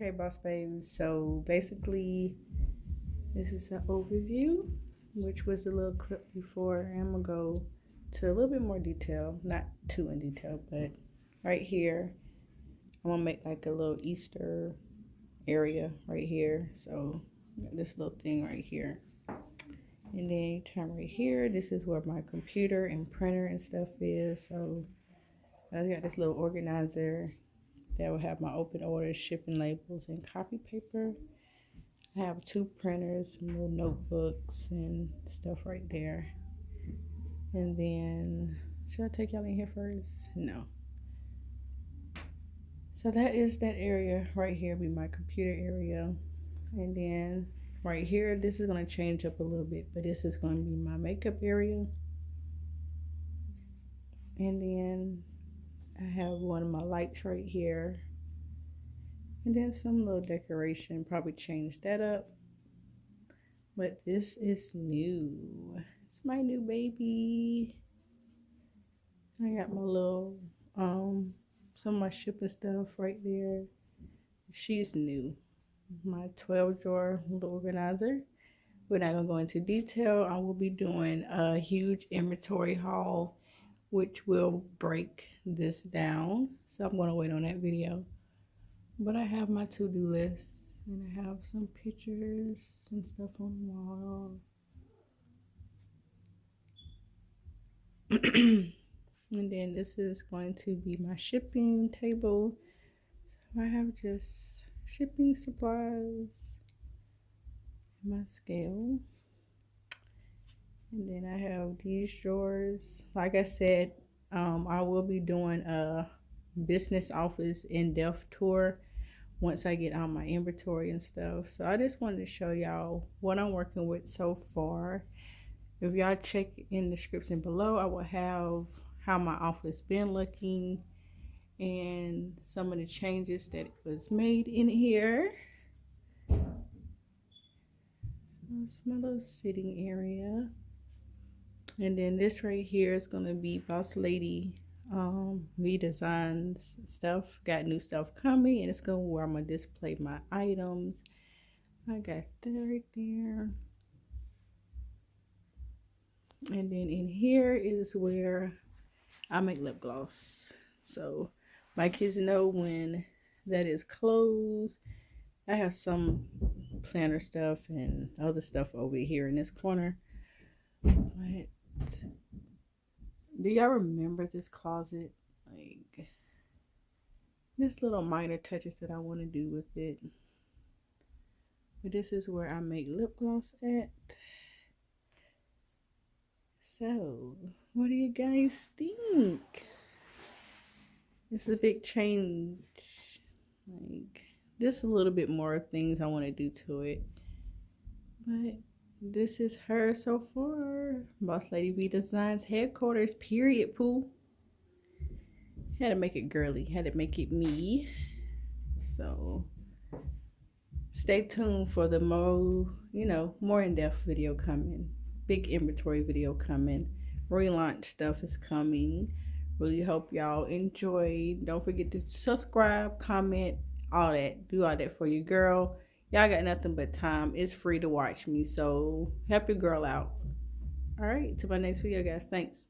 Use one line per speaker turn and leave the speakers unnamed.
Okay, boss babes. So basically, this is an overview, which was a little clip before. I'm gonna go to a little bit more detail, not too in detail, but right here, I'm gonna make like a little Easter area right here. So this little thing right here, and then you turn right here. This is where my computer and printer and stuff is. So I got this little organizer that will have my open orders, shipping labels, and copy paper. I have two printers, some little notebooks and stuff right there. And then, should I take y'all in here first? No. So that is that area right here, be my computer area. And then right here, this is going to change up a little bit, but this is going to be my makeup area. And then I have one of my lights right here. And then some little decoration, probably change that up. But this is new. It's my new baby. I got my little, some of my shipping stuff right there. She's new. My 12 drawer little organizer. We're not gonna go into detail. I will be doing a huge inventory haul, which will break this down. So I'm gonna wait on that video. But I have my to-do list and I have some pictures and stuff on the wall. And then this is going to be my shipping table. So I have just shipping supplies, my scale, and then I have these drawers. Like I said, I will be doing a business office in-depth tour once I get on my inventory and stuff. So I just wanted to show y'all what I'm working with so far. If y'all check in the description below, I will have how my office been looking and some of the changes that was made in here. It's my little sitting area. And then this right here is gonna be Boss Lady V Designs stuff. Got new stuff coming, and it's gonna where I'm gonna display my items. I got that right there. And then in here is where I make lip gloss. So my kids know when that is closed. I have some planner stuff and other stuff over here in this corner. But do y'all remember this closet? Like, this little minor touches that I want to do with it. But this is where I make lip gloss at. So, what do you guys think? It's a big change. Like, just a little bit more things I want to do to it. But this is her so far. Boss Lady V Designs headquarters, period, poo. Had to make it girly. Had to make it me. So, stay tuned for the more in-depth video coming. Big inventory video coming. Relaunch stuff is coming. Really hope y'all enjoy. Don't forget to subscribe, comment, all that. Do all that for your girl. Y'all got nothing but time. It's free to watch me, so help your girl out. All right, to my next video, guys. Thanks.